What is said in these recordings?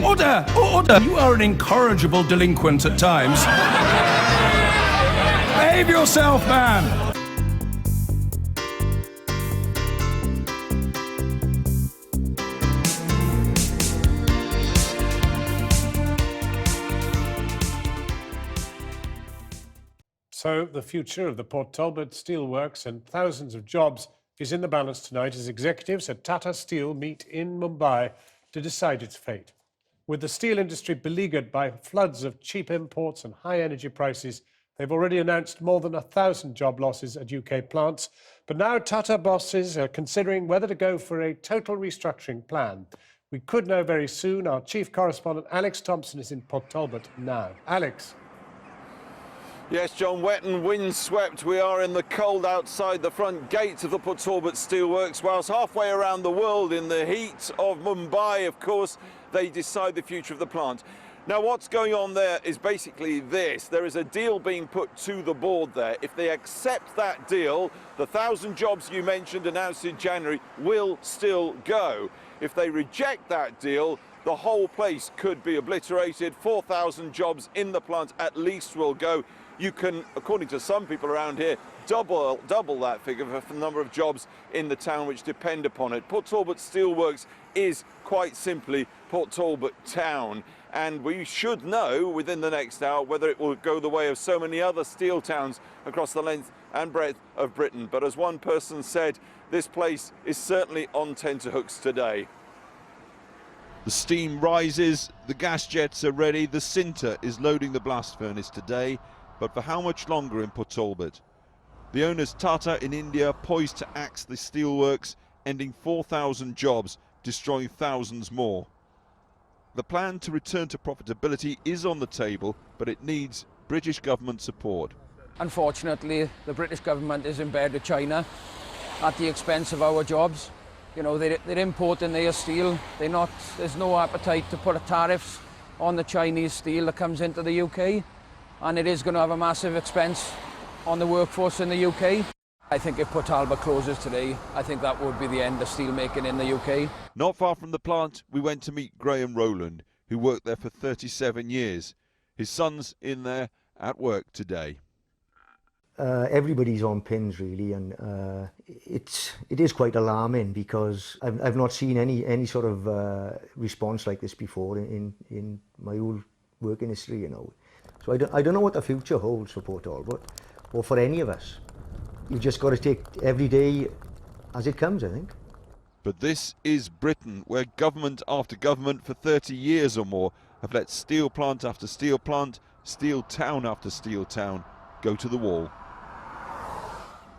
Order! Order! You are an incorrigible delinquent at times. Behave yourself, man! So the future of the Port Talbot Steelworks and thousands of jobs is in the balance tonight as executives at Tata Steel meet in Mumbai to decide its fate. With the steel industry beleaguered by floods of cheap imports and high energy prices, they've already announced more than 1,000 job losses at UK plants. But now Tata bosses are considering whether to go for a total restructuring plan. We could know very soon. Our chief correspondent Alex Thompson is in Port Talbot now. Alex. Yes, John, wet and windswept. We are in the cold outside the front gates of the Port Talbot Steelworks, whilst halfway around the world in the heat of Mumbai, of course, they decide the future of the plant. Now, what's going on there is basically this. There is a deal being put to the board there. If they accept that deal, the 1,000 jobs you mentioned announced in January will still go. If they reject that deal, the whole place could be obliterated. 4,000 jobs in the plant at least will go. You can, according to some people around here, double that figure for the number of jobs in the town which depend upon it. Port Talbot Steelworks is quite simply Port Talbot Town, and we should know within the next hour whether it will go the way of so many other steel towns across the length and breadth of Britain. But as one person said, this place is certainly on tenterhooks today. The steam rises, the gas jets are ready, the sinter is loading the blast furnace today. But for how much longer in Port Talbot? The owners Tata in India poised to axe the steelworks, ending 4,000 jobs, destroying thousands more. The plan to return to profitability is on the table, but it needs British government support. Unfortunately, the British government is in bed with China at the expense of our jobs. You know, they're importing their steel. There's no appetite to put a tariffs on the Chinese steel that comes into the UK. And it is going to have a massive expense on the workforce in the UK. I think if Port Talbot closes today, I think that would be the end of steelmaking in the UK. Not far from the plant, we went to meet Graham Rowland, who worked there for 37 years. His son's in there at work today. Everybody's on pins really, and it is quite alarming because I've not seen any sort of response like this before in my whole working history, you know. So I don't know what the future holds for Port Talbot or for any of us. You've just got to take every day as it comes, I think. But this is Britain, where government after government for 30 years or more have let steel plant after steel plant, steel town after steel town go to the wall.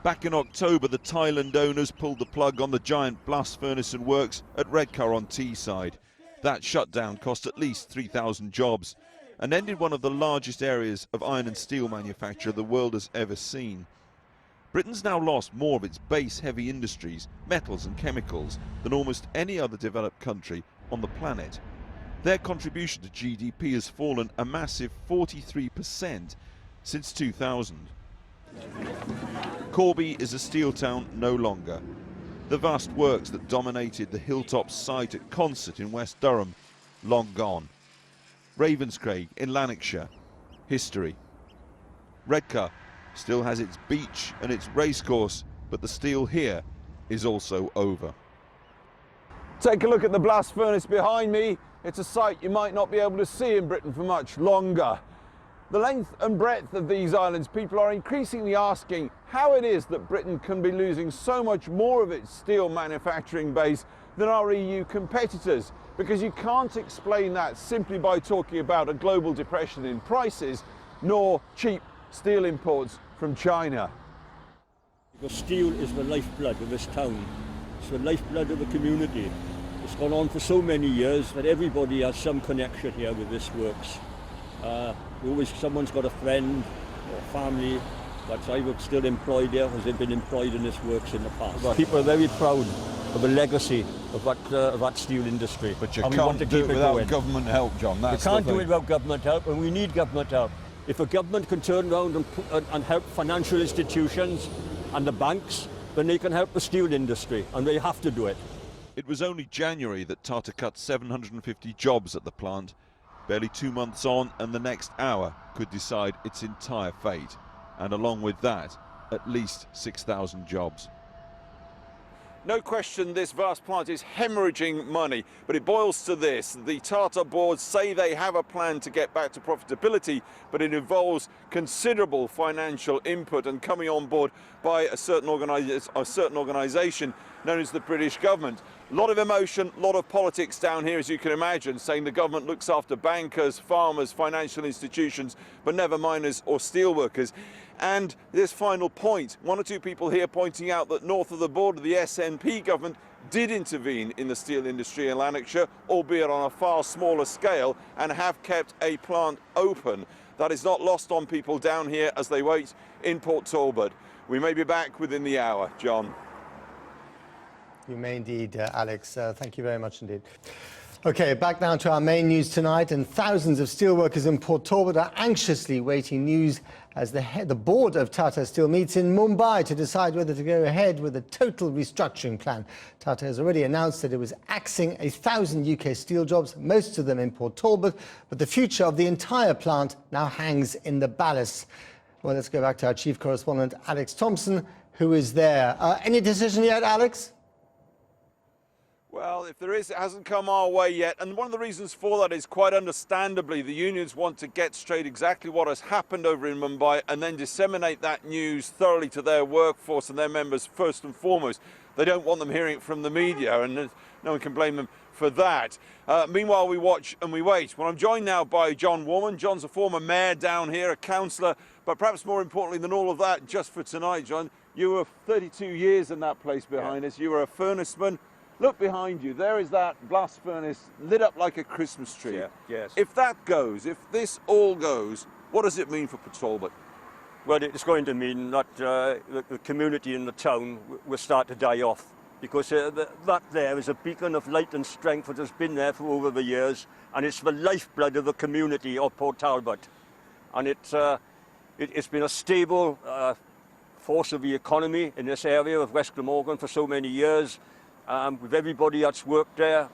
Back in October, the Thailand owners pulled the plug on the giant blast furnace and works at Redcar on Teesside. That shutdown cost at least 3,000 jobs and ended one of the largest areas of iron and steel manufacture the world has ever seen. Britain's now lost more of its base heavy industries, metals and chemicals than almost any other developed country on the planet. Their contribution to GDP has fallen a massive 43% since 2000. Corby is a steel town no longer. The vast works that dominated the hilltop site at Concert in West Durham, long gone. Ravenscraig in Lanarkshire, history. Redcar still has its beach and its racecourse, but the steel here is also over. Take a look at the blast furnace behind me. It's a sight you might not be able to see in Britain for much longer. The length and breadth of these islands, people are increasingly asking how it is that Britain can be losing so much more of its steel manufacturing base than our EU competitors, because you can't explain that simply by talking about a global depression in prices, nor cheap steel imports from China. Because steel is the lifeblood of this town. It's the lifeblood of the community. It's gone on for so many years that everybody has some connection here with this works. Someone's got a friend or family that's either still employed here or they've been employed in this works in the past. People are very proud of the legacy of that steel industry. But you can't do it without government help, John. You can't do it without government help, and we need government help. If a government can turn around and help financial institutions and the banks, then they can help the steel industry, and they have to do it. It was only January that Tata cut 750 jobs at the plant. Barely 2 months on, and the next hour could decide its entire fate. And along with that, at least 6,000 jobs. No question this vast plant is hemorrhaging money, but it boils to this. The Tata board say they have a plan to get back to profitability, but it involves considerable financial input and coming on board by a certain organisation known as the British government. A lot of emotion, a lot of politics down here, as you can imagine, saying the government looks after bankers, farmers, financial institutions, but never miners or steelworkers. And this final point, one or two people here pointing out that north of the border, the SNP government did intervene in the steel industry in Lanarkshire, albeit on a far smaller scale, and have kept a plant open. That is not lost on people down here as they wait in Port Talbot. We may be back within the hour. John. You may indeed, Alex. Thank you very much indeed. Okay, back now to our main news tonight, and thousands of steelworkers in Port Talbot are anxiously waiting news as the board of Tata Steel meets in Mumbai to decide whether to go ahead with a total restructuring plan. Tata has already announced that it was axing 1,000 UK steel jobs, most of them in Port Talbot, but the future of the entire plant now hangs in the balance. Well, let's go back to our chief correspondent, Alex Thompson, who is there. Any decision yet, Alex? Well, if there is, it hasn't come our way yet. And one of the reasons for that is, quite understandably, the unions want to get straight exactly what has happened over in Mumbai and then disseminate that news thoroughly to their workforce and their members first and foremost. They don't want them hearing it from the media, and no one can blame them for that. Meanwhile, we watch and we wait. Well, I'm joined now by John Warman. John's a former mayor down here, a councillor, but perhaps more importantly than all of that, just for tonight, John, you were 32 years in that place behind us. You were a furnaceman. Look behind you, there is that blast furnace lit up like a Christmas tree. Yeah, yes. If that goes, if this all goes, what does it mean for Port Talbot? Well, it's going to mean that the community in the town will start to die off, because that there is a beacon of light and strength that has been there for over the years, and it's the lifeblood of the community of Port Talbot. And it's been a stable force of the economy in this area of West Glamorgan for so many years. With everybody that's worked there,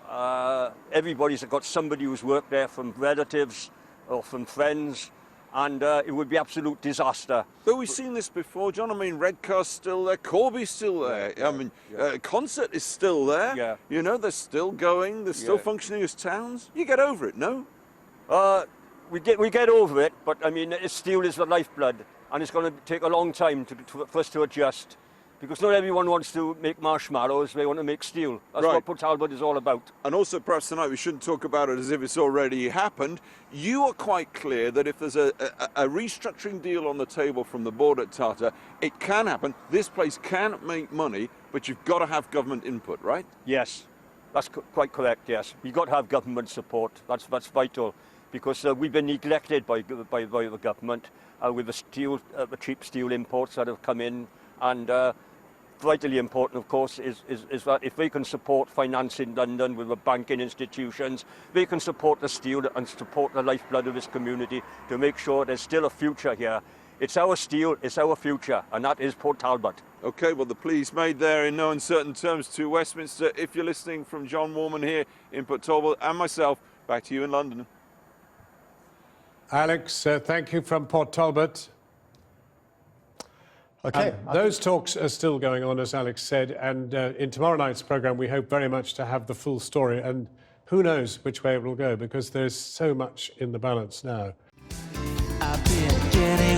everybody's got somebody who's worked there, from relatives or from friends, and it would be absolute disaster. But we've seen this before, John. I mean, Redcar's still there, Corby's still there. Yeah, I mean, Concert is still there. Yeah. You know, they're still going, they're still functioning as towns. You get over it, no? We get over it, but I mean, steel is the lifeblood, and it's going to take a long time for us to adjust. Because not everyone wants to make marshmallows, they want to make steel. That's right. what Port Talbot is all about. And also, perhaps tonight, we shouldn't talk about it as if it's already happened. You are quite clear that if there's a restructuring deal on the table from the board at Tata, it can happen. This place can make money, but you've got to have government input, right? Yes, that's quite correct, yes. You've got to have government support. That's vital, because we've been neglected by the government with the cheap steel imports that have come in. And vitally important, of course, is that if they can support finance in London with the banking institutions, they can support the steel and support the lifeblood of this community to make sure there's still a future here. It's our steel, it's our future, and that is Port Talbot. OK, well, the plea's made there in no uncertain terms to Westminster. If you're listening from John Warman here in Port Talbot and myself, back to you in London. Alex, thank you from Port Talbot. Okay. Those talks are still going on, as Alex said, and in tomorrow night's programme we hope very much to have the full story, and who knows which way it will go, because there's so much in the balance now. I've been getting